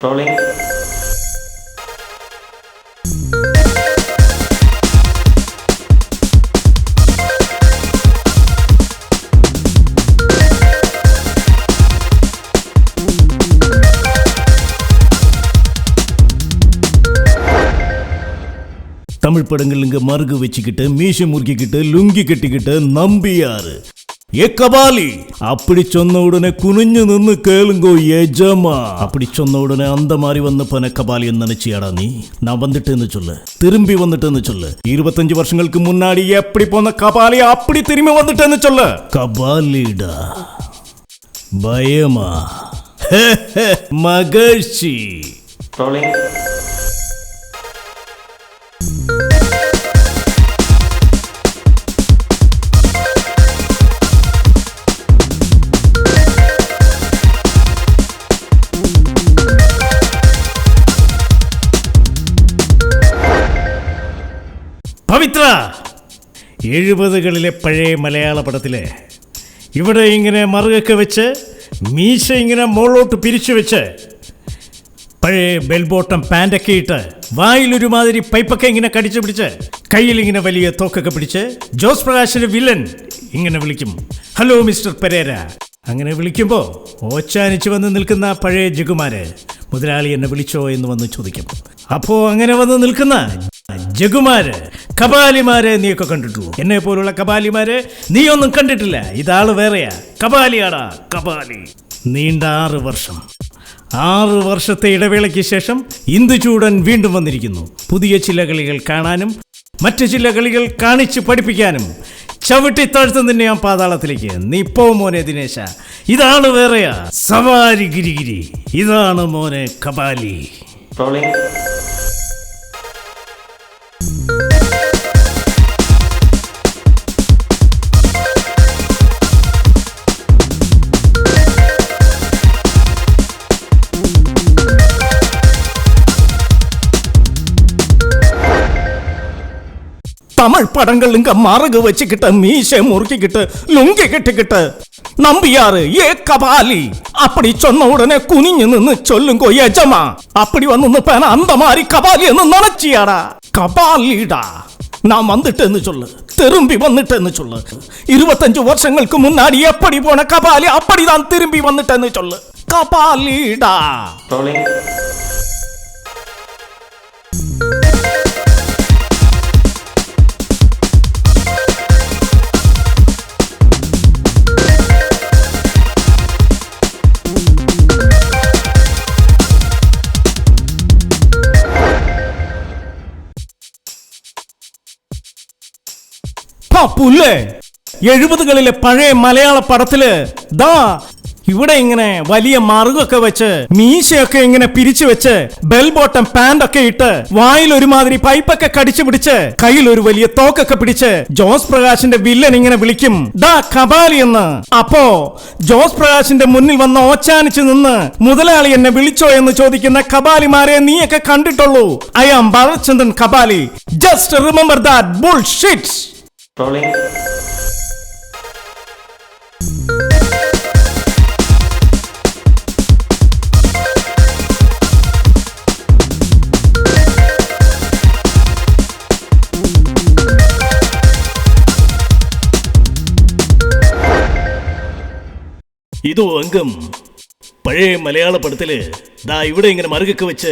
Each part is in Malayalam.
Rolling. தமிழ் படங்கள் இங்க மருகு வச்சுக்கிட்டு மீசை முறுக்கிக்கிட்டு லுங்கி கட்டிக்கிட்டு நம்பியாரு ஏ கபாலி அப்படி சொன்ன உடனே குனிஞ்சு நின்னு கேளுங்கோ எஜமா. அப்படி சொன்ன உடனே அந்த மாதிரி வந்தப்பன கபாலி நினைச்சியாடா நீ? நான் வந்துட்டேன்னு சொல்லு, திரும்பி வந்துட்டேன்னு சொல்லு. 25 வருஷங்களுக்கு முன்னாடி எப்படி போன கபாலி அப்படி திரும்பி வந்துட்டேன்னு சொல்லு. கபாலிடா பயமா மகிழ்ச்சி. Rolling. പവിത്ര 70കളിലെ പഴയ മലയാള പടത്തിലെ ഇവിടെ ഇങ്ങനെ മറുകൊക്കെ വെച്ച് മീശ ഇങ്ങനെ മുകളിലോട്ട് പിരിച്ചു വെച്ച് പഴയ ബെൽബോട്ടം പാൻറ്റൊക്കെ ഇട്ട് വായിലൊരുമാതിരി പൈപ്പൊക്കെ ഇങ്ങനെ കടിച്ചു പിടിച്ച് കയ്യിലിങ്ങനെ വലിയ തോക്കൊക്കെ പിടിച്ച് ജോസ് പ്രകാശിന്റെ വില്ലൻ ഇങ്ങനെ വിളിക്കും, ഹലോ മിസ്റ്റർ പെരേര. അങ്ങനെ വിളിക്കുമ്പോൾ ഓച്ചാനിച്ച് വന്ന് നിൽക്കുന്ന പഴയ ജഗുമാര് മുതലാളി എന്നെ വിളിച്ചോ എന്ന് വന്ന് ചോദിക്കും. അപ്പോൾ അങ്ങനെ വന്ന് നിൽക്കുന്ന ജഗുമാര് കപാലിമാരെ നീയൊക്കെ കണ്ടിട്ടുള്ളൂ. എന്നെ പോലുള്ള കപാലിമാരെ നീ ഒന്നും കണ്ടിട്ടില്ല. ഇതാള് വേറെയാ, കപാലിയാടാ കപാലി. നീണ്ട 6 വർഷത്തെ ഇടവേളയ്ക്ക് ശേഷം ഇന്ദുചൂടൻ വീണ്ടും വന്നിരിക്കുന്നു. പുതിയ ചില കളികൾ കാണാനും മറ്റു ചില കളികൾ കാണിച്ച് പഠിപ്പിക്കാനും. ചവിട്ടി താഴ്ത്തും തന്നെ ഞാൻ പാതാളത്തിലേക്ക്. നീ പോ മോനെ ദിനേശ, ഇതാണ് വേറെയാ സവാരി ഗിരിഗിരി. ഇതാണ് മോനെ കപാലി. Rolling. தமிழ் படங்கள் இங்க மரகு வச்சுக்கிட்டு மீசை முறுக்கிக்கிட்டு லுங்கி கட்டிக்கிட்டு நம்பியாரு ஏ கபாலி அப்படி சொன்ன உடனே குனிஞ்சு நின்னு சொல்லுங்கோ எஜமா. அப்படி வந்து நிப்பேன அந்த மாதிரி கபாலி நினைச்சியாடா? கபாலிடா நான் வந்துட்டேன்னு சொல்லு, திரும்பி வந்துட்டேன்னு சொல்லு. 25 வருஷங்களுக்கு முன்னாடி எப்படி போன கபாலி அப்படிதான் திரும்பி வந்துட்டேன்னு சொல்லு. கபாலிடா. Rolling. പുല്ലേ 70കളിലെ പഴയ മലയാള പടത്തില് ദാ ഇവിടെ ഇങ്ങനെ വലിയ മറുകൊക്കെ വെച്ച് മീശയൊക്കെ ഇങ്ങനെ പിരിച്ചു വെച്ച് ബെൽ ബോട്ടം പാന്റ് ഒക്കെ ഇട്ട് വായിൽ ഒരുമാതിരി പൈപ്പൊക്കെ കടിച്ചു പിടിച്ച് കയ്യിൽ ഒരു വലിയ തോക്കൊക്കെ പിടിച്ച് ജോസ് പ്രകാശിന്റെ വില്ലൻ ഇങ്ങനെ വിളിക്കും, ദാ കപാലി എന്ന്. അപ്പോ ജോസ് പ്രകാശിന്റെ മുന്നിൽ വന്ന് ഓച്ചാനിച്ച് നിന്ന് മുതലാളി എന്നെ വിളിച്ചോ എന്ന് ചോദിക്കുന്ന കപാലിമാരെ നീയൊക്കെ കണ്ടിട്ടുള്ളൂ. I am Balachandran Kapali. Just remember that bullshit. Rolling. ഇതോ അംഗം പഴയ മലയാള പടത്തില് ദാ ഇവിടെ ഇങ്ങനെ മറുകൊക്കെ വെച്ച്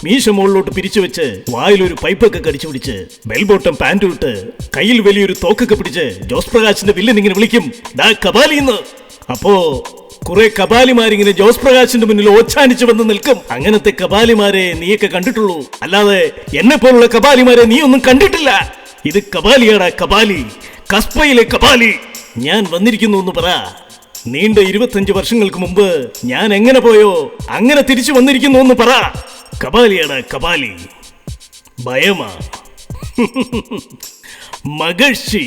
മീശ മുകളിലോട്ട് പിരിച്ചു വെച്ച് വായിലൊരു പൈപ്പൊക്കെ കടിച്ചു പിടിച്ച് ബെൽബോട്ടം പാൻറ്റും ഇട്ട് കയ്യിൽ വലിയൊരു തോക്കൊക്കെ പിടിച്ച് ജോസ് പ്രകാശിന്റെ വില്ലൻ ഇങ്ങനെ വിളിക്കും, ദാ കപാലിന്ന്. അപ്പോ കുറെ കപാലിമാരിങ്ങനെ ജോസ് പ്രകാശിന്റെ മുന്നിൽ ഓച്ചാനിച്ച് വന്ന് നിൽക്കും. അങ്ങനത്തെ കപാലിമാരെ നീയൊക്കെ കണ്ടിട്ടുള്ളൂ, അല്ലാതെ എന്നെ പോലുള്ള കപാലിമാരെ നീ ഒന്നും കണ്ടിട്ടില്ല. ഇത് കപാലിയാടാ കപാലി, കസ്ബയിലെ കപാലി. ഞാൻ വന്നിരിക്കുന്നു എന്ന് പറ. നീണ്ട 25 വർഷങ്ങൾക്ക് മുമ്പ് ഞാൻ എങ്ങനെ പോയോ അങ്ങനെ തിരിച്ചു വന്നിരിക്കുന്നു എന്ന് പറ. കപാലിയാടാ കപാലി. ഭയമാ മകിഴ്ചി.